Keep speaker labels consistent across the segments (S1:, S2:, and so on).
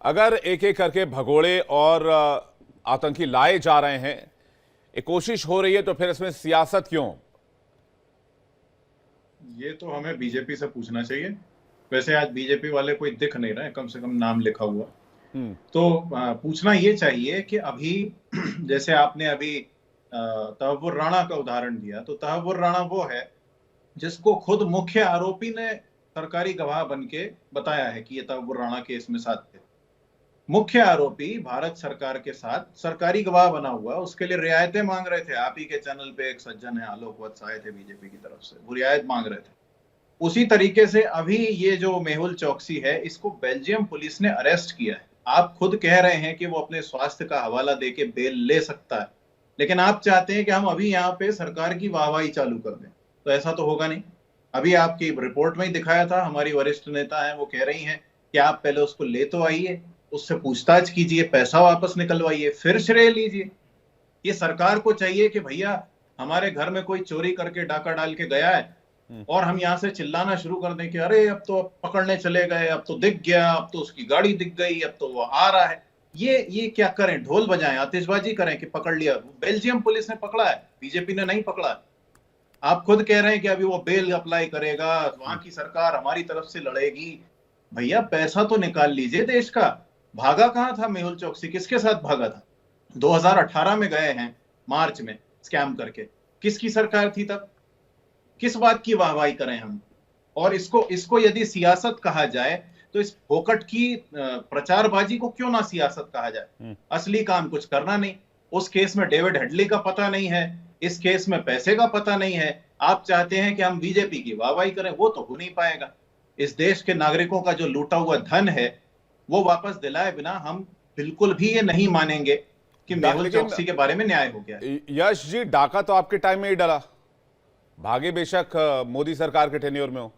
S1: अगर एक एक करके भगोड़े और आतंकी लाए जा रहे हैं, एक कोशिश हो रही है, तो फिर इसमें सियासत क्यों?
S2: ये तो हमें बीजेपी से पूछना चाहिए। वैसे आज बीजेपी वाले कोई दिख नहीं रहे, कम से कम नाम लिखा हुआ। तो पूछना ये चाहिए कि अभी जैसे आपने अभी तहव्वुर राणा का उदाहरण दिया, तो तहव्वुर राणा वो है जिसको खुद मुख्य आरोपी ने सरकारी गवाह बन के बताया है कि ये तहव्वुर राणा केस में साथ थे। मुख्य आरोपी भारत सरकार के साथ सरकारी गवाह बना हुआ, उसके लिए रियायतें मांग रहे थे। आप ही के चैनल पे एक सज्जन है, आलोक वत्स, आए थे बीजेपी की तरफ से, वो रियायत मांग रहे थे। उसी तरीके से अभी ये जो मेहुल चौकसी है, इसको बेल्जियम पुलिस ने अरेस्ट किया है। आप खुद कह रहे हैं कि वो अपने स्वास्थ्य का हवाला देके बेल ले सकता है, लेकिन आप चाहते हैं कि हम अभी यहाँ पे सरकार की वाहवाही चालू कर दें, तो ऐसा तो होगा नहीं। अभी आपकी रिपोर्ट में ही दिखाया था, हमारी वरिष्ठ नेता हैं वो कह रही हैं कि आप पहले उसको ले तो आइए, उससे पूछताछ कीजिए, पैसा वापस निकलवाइए, फिर श्रेय लीजिए। ये सरकार को चाहिए कि भैया हमारे घर में कोई चोरी करके डाका डाल के गया है और हम यहाँ से चिल्लाना शुरू कर दें कि अरे अब तो पकड़ने चले गए, अब तो दिख गया, अब तो उसकी गाड़ी दिख गई, अब तो वो आ रहा है। ये क्या करें? ढोल बजाएं, आतिशबाजी करें कि पकड़ लिया? बेल्जियम पुलिस ने पकड़ा है, बीजेपी ने नहीं पकड़ा है। आप खुद कह रहे हैं कि अभी वो बेल अप्लाई करेगा, वहां की सरकार हमारी तरफ से लड़ेगी। भैया पैसा तो निकाल लीजिए देश का। भागा कहां था मेहुल चौकसी? किसके साथ भागा था? 2018 में गए हैं मार्च में स्कैम करके। किसकी सरकार थी तब? किस बात की वाहवाही करें हम? और इसको यदि सियासत कहा जाए तो इस फोकट की प्रचारबाजी को क्यों ना सियासत कहा जाए? असली काम कुछ करना नहीं। उस केस में डेविड हेडली का पता नहीं है, इस केस में पैसे का पता नहीं है। आप चाहते हैं कि हम बीजेपी की वाहवाही करें, वो तो हो नहीं पाएगा। इस देश के नागरिकों का जो लूटा हुआ धन है वो वापस दिलाए बिना हम बिल्कुल भी ये नहीं मानेंगे कि मेहुल चौकसी के बारे में न्याय हो गया।
S1: यश जी, डाका तो आपके टाइम में ही डला, भागे बेशक मोदी सरकार के टेन्योर में हो।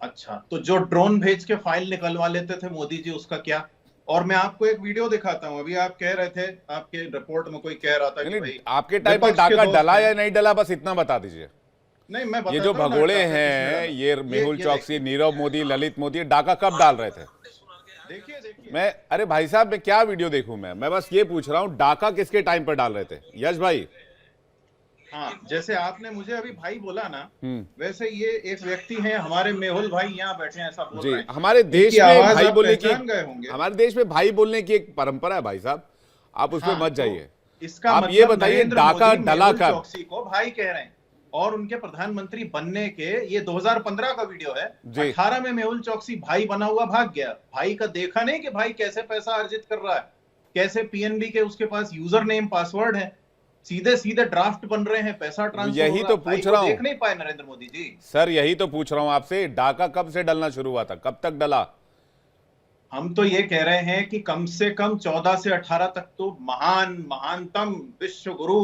S2: अच्छा, तो जो ड्रोन भेज के फाइल निकलवा लेते थे मोदी जी, उसका क्या? और मैं आपको एक वीडियो दिखाता हूं। अभी आप कह रहे थे, आपके रिपोर्ट में कोई कह रहा था कि भाई
S1: आपके टाइम पे डाका डला या नहीं डला, बस इतना बता दीजिए।
S2: नहीं, मैं
S1: ये जो भगोड़े हैं, ये मेहुल चौकसी, नीरव मोदी, ललित मोदी, डाका कब डाल रहे थे? देखिए अरे भाई साहब, मैं क्या वीडियो देखूं? मैं बस ये पूछ रहा हूं, डाका किसके टाइम पर डाल रहे थे? यश भाई।
S2: हाँ, जैसे आपने मुझे अभी भाई बोला ना, वैसे ये एक व्यक्ति हैं हमारे मेहुल भाई, यहाँ बैठे हैं, ऐसा बोल रहे हैं।
S1: हमारे देश में भाई बोलने की, हमारे देश में भाई बोलने की एक परंपरा है भाई साहब, आप उसमें मत जाइए।
S2: इसका
S1: आप ये बताइए, डाका डला कब?
S2: चौकसी को भाई कह रहे हैं और उनके प्रधानमंत्री बनने के, ये 2015 का वीडियो है। 18 में मेहुल चौकसी भाई बना हुआ भाग गया। भाई का देखा नहीं कि भाई कैसे पैसा अर्जित कर रहा है, कैसे पीएनबी के उसके पास यूजर नेम पासवर्ड है, सीधे सीधे ड्राफ्ट बन रहे हैं, पैसा ट्रांसफर।
S1: यही तो पूछ रहा हूं,
S2: देख नहीं पाए नरेंद्र मोदी जी।
S1: सर यही तो पूछ रहा हूं आपसे, डाका कब से डलना शुरू हुआ था, कब तक डला?
S2: हम तो ये कह रहे हैं कि कम से कम 14 से 18 तक तो महानतम विश्व गुरु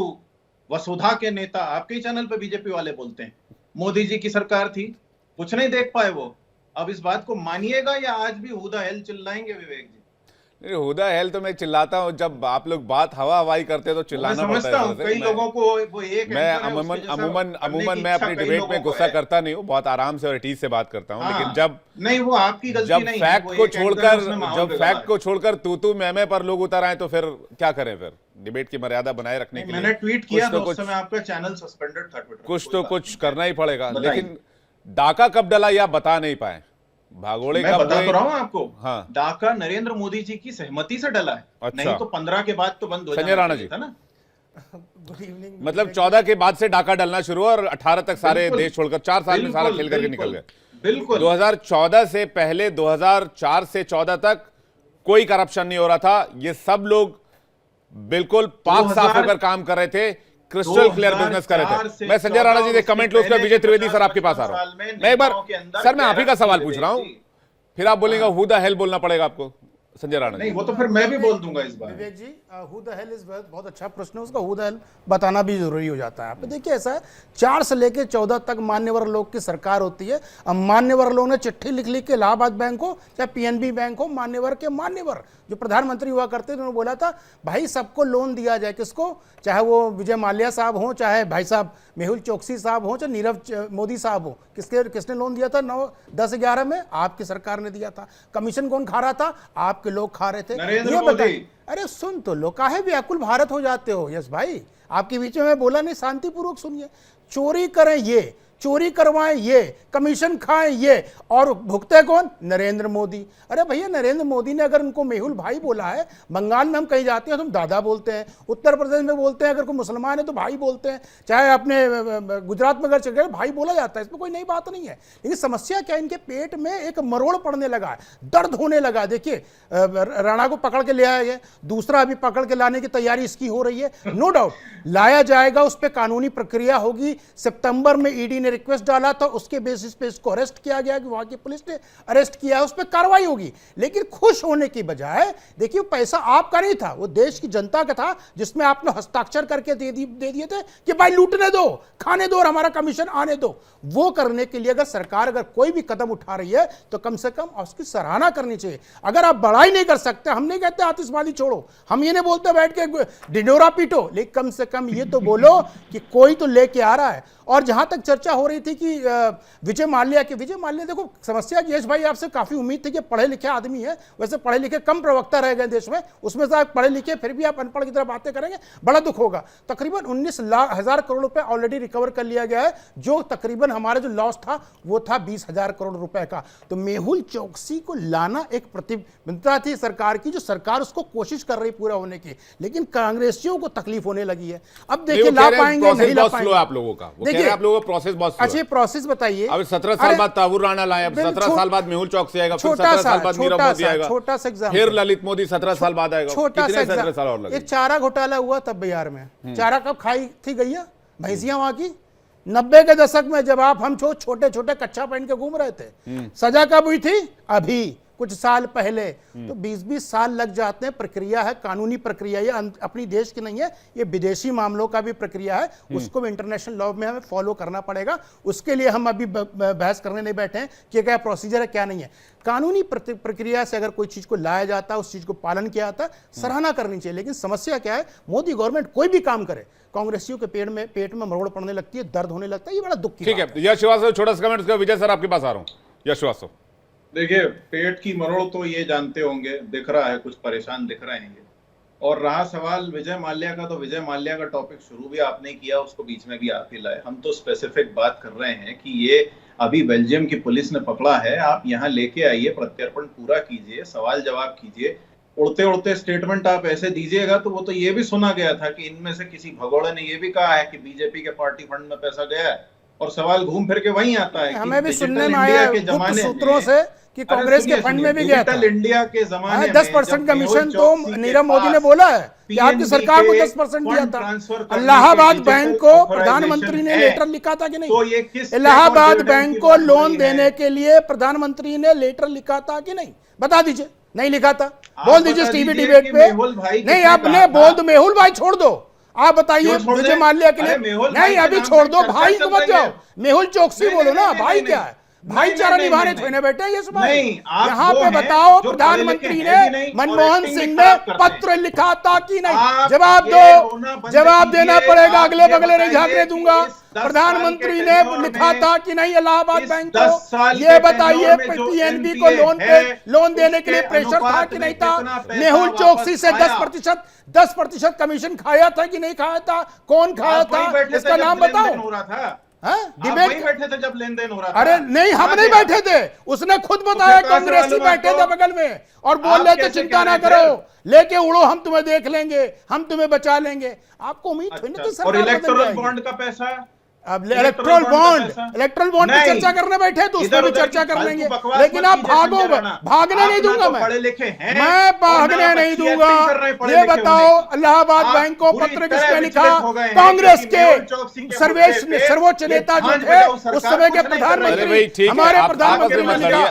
S2: वसुधा के नेता, आपके ही चैनल पे बीजेपी वाले बोलते हैं, मोदी जी की सरकार थी। कुछ नहीं देख पाए वो। अब इस बात को मानिएगा या आज भी हुदा हेल चिल्लाएंगे विवेक जी?
S1: हुदा हेल तो मैं चिल्लाता हूँ, जब आप लोग बात हवा हवाई करते तो चिल्लाना पड़ता है।
S2: कई लोगों को वो एक
S1: मैं अमूमन मैं अपनी डिबेट में गुस्सा करता नहीं हूँ, बहुत आराम से और एटीज से बात करता हूँ। लेकिन जब
S2: नहीं, वो आपकी गलती नहीं है,
S1: जब फैक्ट को छोड़कर तू मैं पर लोग उतर आए तो फिर क्या करें? फिर डिबेट की मर्यादा बनाए रखने के लिए
S2: मैंने ट्वीट किया तो उस समय आपका चैनल सस्पेंडेड था ट्विटर।
S1: कुछ तो कुछ करना ही पड़ेगा। लेकिन डाका कब डला या बता नहीं पाए? भागोड़े
S2: मैं बता तो रहा हूं आपको।
S1: हाँ,
S2: डाका नरेंद्र मोदी जी की सहमति से डला है।
S1: अच्छा।
S2: नहीं तो 15 के बाद तो बंद हो
S1: संजय राणा जी
S2: था ना।
S3: Good evening.
S1: मतलब 14 के बाद से डाका डलना शुरू और 18 तक सारे देश छोड़कर 4 साल में सारा खेल करके निकल गए।
S2: बिल्कुल।
S1: 2014 से पहले 2004 से 14 तक कोई करप्शन नहीं हो रहा था। ये सब लोग बिल्कुल पाक साफ होकर काम कर रहे थे, क्रिस्टल क्लियर बिजनेस कर रहे थे। मैं संजय राणा जी से कमेंट लो, उसका विजय त्रिवेदी सर आपके पास आ रहा हूं। मैं एक बार सर, मैं आप ही का सवाल पूछ रहा हूं, फिर आप बोलेंगे हु द हेल बोलना पड़ेगा आपको। संजय राणा
S2: नहीं,
S1: जी।
S2: वो तो फिर मैं भी बोल दूंगा इस बार।
S3: विवेक जी, हु द हेल इज बहुत अच्छा प्रश्न है उसका। हु द हेल बताना भी जरूरी हो जाता है। आप देखिए, ऐसा है 4 से लेकर 14 तक मान्यवर लोग की सरकार होती है। अब मान्यवर लोग ने चिट्ठी लिख के इलाहाबाद बैंक हो चाहे पीएनबी बैंक हो, मान्यवर के मान्यवर जो प्रधानमंत्री हुआ करते थे, उन्होंने बोला था भाई सबको लोन दिया जाए। किसको? चाहे वो विजय माल्या साहब हो, चाहे भाई साहब मेहुल चोकसी साहब हो, चाहे नीरव मोदी साहब हो। किसने लोन दिया था? 9, 10, 11 में आपकी सरकार ने दिया था। कमीशन कौन खा रहा था? आपके लोग खा रहे थे।
S2: नरेंद्र
S3: ये
S2: मोदी।
S3: बताइए, अरे सुन तो लो, काहे व्याकुल भारत हो जाते हो? यस भाई, आपके बीच में मैं बोला नहीं, शांतिपूर्वक सुनिए। चोरी करें ये, चोरी करवाएं ये, कमीशन खाएं ये, और भुगते कौन? नरेंद्र मोदी। अरे भैया, नरेंद्र मोदी ने अगर उनको मेहुल भाई बोला है, बंगाल में हम कहीं जाते हैं तो हम दादा बोलते हैं, उत्तर प्रदेश में बोलते हैं अगर कोई मुसलमान है तो भाई बोलते हैं, चाहे अपने गुजरात में अगर चले गए भाई बोला जाता है, इसमें कोई नई बात नहीं है। लेकिन समस्या क्या है, इनके पेट में एक मरोड़ पड़ने लगा है, दर्द होने लगा। देखिए, राणा को पकड़ के ले आया गया, दूसरा अभी पकड़ के लाने की तैयारी इसकी हो रही है। नो डाउट लाया जाएगा, उस पर कानूनी प्रक्रिया होगी। सितंबर में ईडी ने रिक्वेस्ट डाला था, उसके बेसिस पे इसको अरेस्ट किया गया, कि वहां की पुलिस ने अरेस्ट किया, उस पर कार्रवाई होगी। लेकिन खुश होने की बजाय, देखिए पैसा आपका नहीं था, वो देश की जनता का था, जिसमें आपने हस्ताक्षर करके दे दिए थे कि भाई लूटने दो, खाने दो और हमारा कमीशन आने दो। वो करने के लिए अगर सरकार अगर कोई भी कदम उठा रही है तो कम से कम उसकी सराहना करनी चाहिए। अगर आप बड़ाई नहीं कर सकते, हम नहीं कहते आतिशबाजी छोड़ो, हम ये नहीं बोलते बैठ के डिंडोरा पीटो, लेकिन कम से कम ये तो बोलो कि कोई तो लेके आ रहा है। और जहां तक चर्चा हो रही थी कि विजय माल्या देखो, समस्या यश भाई आपसे काफी उम्मीद थी कि पढ़े लिखे आदमी है, वैसे पढ़े लिखे कम प्रवक्ता रह गए देश में, उसमें से आप पढ़े लिखे फिर भी आप अनपढ़ की तरह बातें करेंगे, बड़ा दुख होगा। तकरीबन 19,000 करोड़ रुपए ऑलरेडी रिकवर कर लिया गया है, जो तकरीबन हमारे जो लॉस था वो था 20,000 करोड़ रुपए का। तो मेहुल चोकसी को लाना एक प्रतिबद्धता थी सरकार की, जो सरकार उसको कोशिश कर रही पूरा होने की, लेकिन कांग्रेसियों को तकलीफ होने लगी है। अब देखिए, ला पाएंगे नहीं ला पाएंगे
S1: आप लोगों का, आप लोगों का प्रोसेस बहुत स्लो है।
S3: अच्छा, प्रोसेस बताइए।
S1: अब 17 साल बाद ताबूर राणा लाए, अब 17 साल बाद मेहुल चौकसी आएगा, फिर 17 साल बाद नीरव मोदी आएगा,
S3: छोटा सा एग्जाम,
S1: फिर ललित मोदी 17 साल बाद आएगा।
S3: छोटा सा
S1: 17 साल और लगेंगे।
S3: एक चारा घोटाला हुआ तब बिहार में, चारा कब खाई थी गैया भैंसियां वहां की? 90 के दशक में, जब हम छोटे छोटे कच्चा पहन के घूम रहे थे। सजा कब हुई थी? अभी कुछ साल पहले। तो 20-20 साल लग जाते हैं। प्रक्रिया है, कानूनी प्रक्रिया, ये अपनी देश की नहीं है, ये विदेशी मामलों का भी प्रक्रिया है, उसको भी इंटरनेशनल लॉ में हमें फॉलो करना पड़ेगा। उसके लिए हम अभी बहस करने नहीं बैठे हैं कि क्या प्रोसीजर है क्या नहीं है। कानूनी प्रक्रिया से अगर कोई चीज को लाया जाता है, उस चीज को पालन किया जाता है, सराहना करनी चाहिए। लेकिन समस्या क्या है, मोदी गवर्नमेंट कोई भी काम करे, कांग्रेसियों के पेट में मरोड़ पड़ने लगती है, दर्द होने लगता है, ये बड़ा दुख की
S1: ठीक है। यश श्रीवास्तव, छोटा सा कमेंट, विजय सर आपके पास आ रहा हूं। यश श्रीवास्तव,
S2: देखिए, पेट की मरोड़ तो ये जानते होंगे, दिख रहा है, कुछ परेशान दिख रहे हैं ये। और रहा सवाल विजय माल्या का, तो विजय माल्या का टॉपिक शुरू भी आपने किया, उसको बीच में भी आप ही लाए। हम तो स्पेसिफिक बात कर रहे हैं कि ये अभी बेल्जियम की पुलिस ने पकड़ा है, आप यहाँ लेके आइए, प्रत्यर्पण पूरा कीजिए, सवाल जवाब कीजिए। उड़ते उड़ते स्टेटमेंट आप ऐसे दीजिएगा तो वो तो ये भी सुना गया था कि इनमें से किसी भगोड़े ने ये भी कहा है कि बीजेपी के पार्टी फंड में पैसा गया है, और सवाल घूम फिर के वहीं आता है।
S3: हमें भी सुनने में आया गुप्त सूत्रों से कि कांग्रेस के फंड में भी गया था।
S2: इंडिया के जमाने में
S3: 10% कमीशन तो नीरव मोदी ने बोला है कि आपकी सरकार को 10% दिया था। इलाहाबाद बैंक को प्रधानमंत्री ने लेटर लिखा था कि नहीं? इलाहाबाद बैंक को लोन देने के लिए प्रधानमंत्री ने लेटर लिखा था कि नहीं? बता दीजिए। नहीं लिखा था? बोल दीजिए टीवी डिबेट पे। नहीं, आपने बोल दो, मेहुल भाई छोड़ दो, आप बताइए विजय माल्या के लिए। नहीं, अभी छोड़ दो, भाई को मत जाओ, मेहुल चोकसी बोलो ना। भाई क्या है? भाईचारा निभाने थोड़े बैठे ये सब। यहाँ पे बताओ, प्रधानमंत्री ने मनमोहन सिंह ने पत्र लिखा था कि नहीं? जवाब दो, जवाब देना पड़ेगा, अगले बगले नहीं झांकने दूंगा। प्रधानमंत्री ने लिखा था कि नहीं इलाहाबाद बैंक को? ये बताइए, पीएनबी को लोन देने के लिए प्रेशर था कि नहीं था? मेहुल चोकसी से 10% कमीशन खाया था कि नहीं खाया था? कौन खाया था, इसका नाम बताओ।
S2: डिबेट बैठे थे जब लेन देन हो रहा था।
S3: अरे नहीं, हम नहीं बैठे थे, उसने खुद बताया, कांग्रेसी बैठे थे बगल में और बोल रहे थे चिंता ना करो, लेके उड़ो, हम तुम्हें देख लेंगे, हम तुम्हें बचा लेंगे। आपको उम्मीद थी ना कि
S2: और इलेक्टोरल बॉन्ड का पैसा,
S3: अब इलेक्ट्रल बॉन्ड की चर्चा करने बैठे तो उसमें भी चर्चा कर लेंगे। लेकिन आप भागने नहीं दूंगा मैं भागने नहीं दूंगा। ये बताओ, इलाहाबाद बैंक को पत्र किसने लिखा? कांग्रेस के सर्वोच्च नेता जो थे उस समय के प्रधानमंत्री, हमारे प्रधानमंत्री ने लिखा।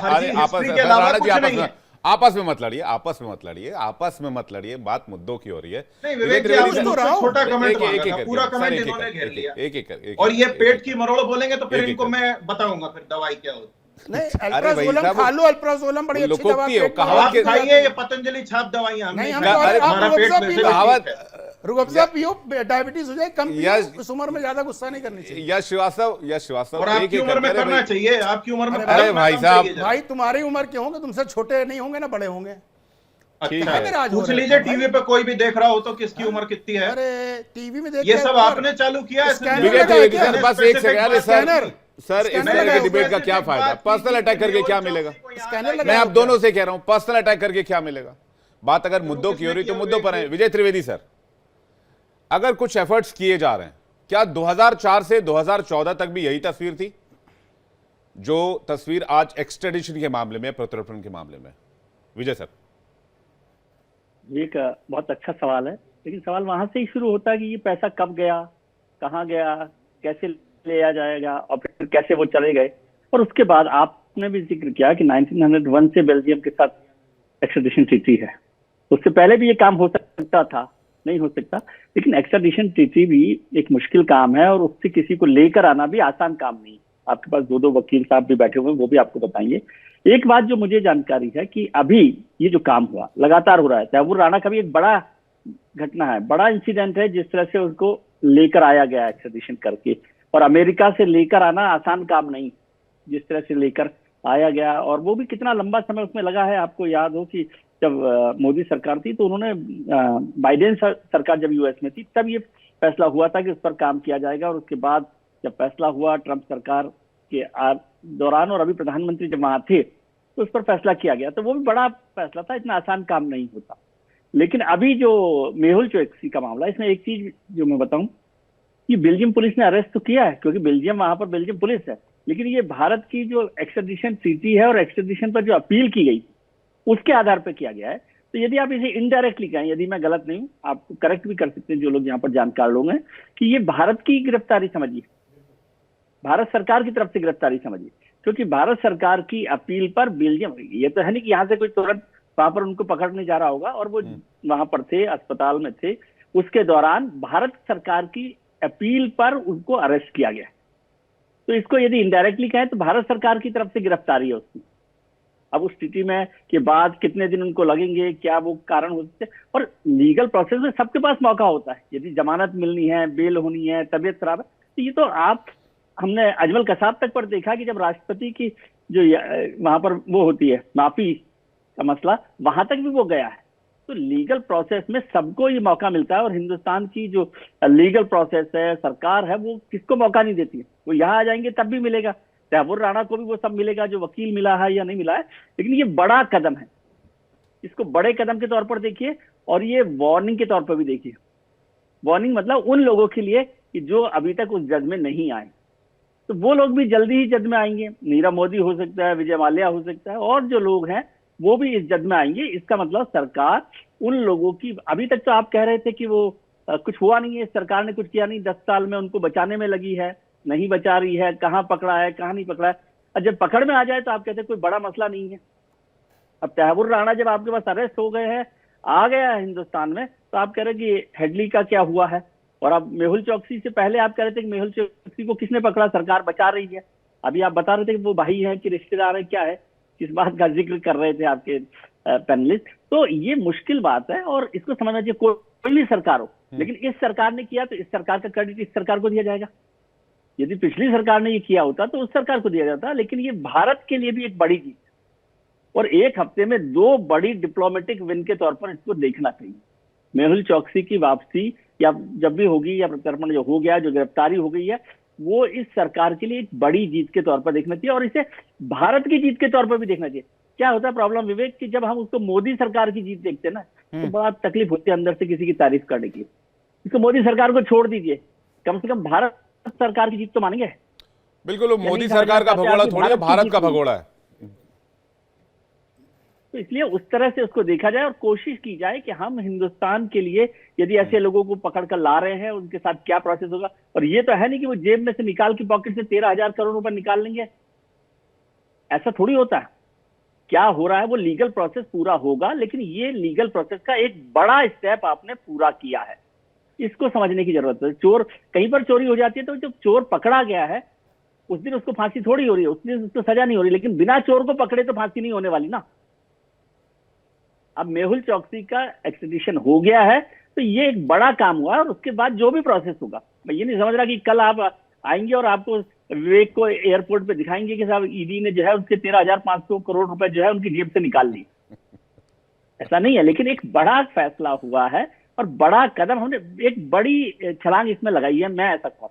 S1: आपस में मत लड़िए, आपस में मत लड़िए, आपस में मत लड़िए, बात मुद्दों की हो रही है।
S2: नहीं विवेक जी, आपने
S3: तो
S2: मुझसे छोटा कमेंट
S1: एक
S2: मांगा
S1: एक
S2: था,
S1: एक
S2: पूरा
S1: सर,
S2: कमेंट
S1: एक
S2: इन्होंने
S1: एक
S2: घेर लिया।
S1: एक एक
S2: और ये पेट की मरोड़ बोलेंगे तो फिर
S1: एक-
S2: इनको
S1: एक-
S2: मैं बताऊंगा फिर दवाई क्या होती
S3: नहीं,
S1: अरे भाई
S3: अल्प्राजोलम
S1: साहब,
S3: खा लो, अल्प्राजोलम बड़ी अच्छी दवा
S1: लोकोक्ति है,
S3: पेट में
S1: कहावत
S2: आप
S1: के-
S3: हो जाती
S2: खाइए
S3: है।
S2: ये पतंजलि छाप दवाइयां, हम
S3: नहीं,
S2: नहीं
S3: हम
S2: खाएंगे,
S1: अरे,
S2: हमारा
S3: आप
S2: पेट
S3: रुअफ़ज़ा
S2: वैसे
S3: पी लो।
S2: भी
S1: कहावत
S2: ठीक है।
S3: रुअफ़ज़ा पियो, डायबिटीज हो जाए कम पियो,
S1: यश-
S3: इस उम्र में ज्यादा गुस्सा नहीं करनी चाहिए।
S1: यश श्रीवास्तव
S2: और
S1: एक
S2: आपकी
S1: एक
S2: उम्र में
S1: करके, अरे
S2: करना
S1: भाई,
S2: चाहिए, आपकी उम्र में
S3: अरे
S2: करना
S1: भाई
S2: कम
S1: साहब,
S2: चाहिए जरा।
S3: भाई तुम्हारी उम्र के होंगे, तुमसे छोटे नहीं होंगे ना बड़े होंगे।
S1: ठीक
S2: अच्छा
S1: है।
S3: मेरा आज हो
S2: पूछ
S3: रहा है
S2: लीजिए
S3: भाई।
S2: टीवी पे कोई भी देख रहा हो तो किसकी उम्र कितनी है।
S3: अरे टीवी में देख
S2: ये
S3: के
S2: सब
S3: उम्र-
S2: आपने चालू किया है
S3: स्कैनर
S2: संजय।
S1: विवेक
S3: लगा है
S1: त्रिवेदी
S3: क्या?
S1: सर, बस एक सेकंड, अरे सर,
S3: स्कैनर-
S1: सर इस
S3: स्कैनर
S1: तरह
S3: लगा
S1: के
S3: है,
S1: डिबेट का क्या फायदा? पर्सनल अटैक करके क्या मिलेगा?
S3: स्कैनर लगा
S1: मैं
S3: है
S1: आप
S3: क्या?
S1: दोनों से कह रहा हूं, पर्सनल अटैक करके क्या मिलेगा? बात अगर मुद्दों की हो रही तो मुद्दों पर है। विजय त्रिवेदी सर, अगर कुछ एफर्ट्स किए जा रहे हैं, क्या 2004 से 2014 तक भी यही तस्वीर थी जो तस्वीर आज एक्सट्रेडिशन के मामले में, प्रत्यार्पण के मामले में? विजय सर,
S4: ये एक बहुत अच्छा सवाल है, लेकिन सवाल वहां से ही शुरू होता है कि ये पैसा कब गया, कहाँ गया, कैसे लिया जाएगा और फिर कैसे वो चले गए। और उसके बाद आपने भी जिक्र किया कि 1901 से बेल्जियम के साथ एक्सट्रेडिशन ट्रीटी है। उससे पहले भी ये काम हो सकता था, नहीं हो सकता, लेकिन एक्सट्रेडिशन ट्रीटी भी एक मुश्किल काम है और उससे किसी को लेकर आना भी आसान काम नहीं। आपके पास दो वकील साहब भी बैठे हुए हैं, वो भी आपको बताएंगे। एक बात जो मुझे जानकारी है कि अभी ये जो काम हुआ लगातार हो रहा है, तैमूर राणा का भी एक बड़ा घटना है, बड़ा इंसिडेंट है, जिस तरह से उसको लेकर आया गया एक्सट्रेडिशन करके। और अमेरिका से लेकर आना आसान काम नहीं, जिस तरह से लेकर आया गया, और वो भी कितना लंबा समय उसमें लगा है। आपको याद हो कि जब मोदी सरकार थी तो उन्होंने बाइडेन सरकार जब यूएस में थी तब ये फैसला हुआ था कि उस पर काम किया जाएगा। और उसके बाद जब फैसला हुआ ट्रंप सरकार के दौरान, और अभी प्रधानमंत्री जब वहां थे तो उस पर फैसला किया गया। तो वो भी बड़ा फैसला था, इतना आसान काम नहीं होता। लेकिन अभी जो मेहुल चोकसी का मामला, इसमें एक चीज जो मैं बताऊं कि बेल्जियम पुलिस ने अरेस्ट तो किया है, क्योंकि बेल्जियम, वहां पर बेल्जियम पुलिस है, लेकिन ये भारत की जो एक्सट्रेडिशन ट्रीटी है और एक्सट्रेडिशन पर जो अपील की गई उसके आधार पर किया गया है। तो यदि आप इसे इनडायरेक्टली कहें, यदि मैं गलत नहीं हूं, आप करेक्ट भी कर सकते हैं जो लोग यहाँ पर जानकार लोग हैं, कि ये भारत की गिरफ्तारी समझिए, भारत सरकार की तरफ से गिरफ्तारी समझिए, क्योंकि भारत सरकार की अपील पर बेल्जियम, ये तो है नहीं कि यहाँ से कोई तुरंत वहां पर उनको पकड़ने जा रहा होगा, और वो वहां पर थे, अस्पताल में थे, उसके दौरान भारत सरकार की अपील पर उनको अरेस्ट किया गया। तो इसको यदि इनडायरेक्टली कहें तो भारत सरकार की तरफ से गिरफ्तारी है उसकी। अब उस स्थिति में के बाद कितने दिन उनको लगेंगे, क्या वो कारण हो सकते हैं, और लीगल प्रोसेस में सबके पास मौका होता है, यदि जमानत मिलनी है, बेल होनी है, तबीयत खराब है, तो ये तो आप, हमने अजमल कसाब तक पर देखा कि जब राष्ट्रपति की जो वहां पर वो होती है माफी का मसला, वहां तक भी वो गया है। तो लीगल प्रोसेस में सबको ये मौका मिलता है, और हिंदुस्तान की जो लीगल प्रोसेस है, सरकार है, वो किसको मौका नहीं देती है। वो यहाँ आ जाएंगे तब भी मिलेगा, तैमूर राणा को भी वो सब मिलेगा जो वकील मिला है या नहीं मिला है। लेकिन ये बड़ा कदम है, इसको बड़े कदम के तौर पर देखिए, और ये वार्निंग के तौर पर भी देखिए। वार्निंग मतलब उन लोगों के लिए कि जो अभी तक उस जज में नहीं आए, तो वो लोग भी जल्दी ही जज में आएंगे। नीरव मोदी हो सकता है, विजय माल्या हो सकता है, और जो लोग हैं वो भी इस जज में आएंगे। इसका मतलब सरकार उन लोगों की, अभी तक तो आप कह रहे थे कि वो कुछ हुआ नहीं है, सरकार ने कुछ किया नहीं, 10 साल में उनको बचाने में लगी है, नहीं बचा रही है, कहाँ पकड़ा है, कहाँ नहीं पकड़ा है। और जब पकड़ में आ जाए तो आप कहते हैं कोई बड़ा मसला नहीं है। अब तैमूर राणा जब आपके पास अरेस्ट हो गए हैं, आ गया है हिंदुस्तान में, तो आप कह रहे कि हेडली का क्या हुआ है। और अब मेहुल चोकसी से पहले आप कह रहे थे कि मेहुल चोकसी को किसने पकड़ा, सरकार बचा रही है। अभी आप बता रहे थे कि वो भाई है कि रिश्तेदार है, क्या है, किस बात का जिक्र कर रहे थे आपके पैनलिस्ट। तो ये मुश्किल बात है, और इसको समझना चाहिए कोई भी सरकार हो, लेकिन इस सरकार ने किया तो इस सरकार का क्रेडिट इस सरकार को दिया जाएगा। यदि पिछली सरकार ने ये किया होता तो उस सरकार को दिया जाता। लेकिन ये भारत के लिए भी एक बड़ी जीत, और एक हफ्ते में 2 बड़ी डिप्लोमेटिक विन के तौर पर इसको देखना चाहिए। मेहुल चोकसी की वापसी या जब भी होगी, या प्रत्यार्पण जो हो गया, जो गिरफ्तारी हो गई है, वो इस सरकार के लिए एक बड़ी जीत के तौर पर देखना चाहिए, और इसे भारत की जीत के तौर पर भी देखना चाहिए। क्या होता है प्रॉब्लम विवेक, कि जब हम उसको मोदी सरकार की जीत देखते हैं ना, तो बड़ा तकलीफ होती है अंदर से किसी की तारीफ करने की। इसको मोदी सरकार को छोड़ दीजिए, कम से कम भारत सरकार की जीत तो मानेंगे।
S1: बिल्कुल, मोदी सरकार का भगोड़ा थोड़ी है, भारत का भगोड़ा है।
S4: तो इसलिए उस तरह से उसको देखा जाए, और कोशिश की जाए कि हम हिंदुस्तान के लिए यदि ऐसे लोगों को पकड़ कर ला रहे हैं, उनके साथ क्या प्रोसेस होगा। और ये तो है नहीं कि वो जेब में से निकाल के पॉकेट से 13,000 करोड़ रुपए निकाल लेंगे, ऐसा थोड़ी होता है। क्या हो रहा है वो लीगल प्रोसेस पूरा होगा, लेकिन ये लीगल प्रोसेस का एक बड़ा स्टेप आपने पूरा किया है, इसको समझने की जरूरत है। चोर कहीं पर चोरी हो जाती है तो जब चोर पकड़ा गया है उस दिन उसको फांसी थोड़ी हो रही है, उस दिन उसको सजा नहीं हो रही, लेकिन बिना चोर को पकड़े तो फांसी नहीं होने वाली ना। अब मेहुल चौकसी का एक्सट्रेडिशन हो गया है तो ये एक बड़ा काम हुआ है, और उसके बाद जो भी प्रोसेस होगा, मैं ये नहीं समझ रहा कि कल आप आएंगे और आपको विवेक को एयरपोर्ट पे दिखाएंगे कि साहब ईडी ने जो है उसके 13,500 करोड़ रुपए जो है उनकी जेब से निकाल ली। ऐसा नहीं है, लेकिन एक बड़ा फैसला हुआ है और बड़ा कदम हमने, एक बड़ी छलांग इसमें लगाई है, मैं ऐसा कहूँ।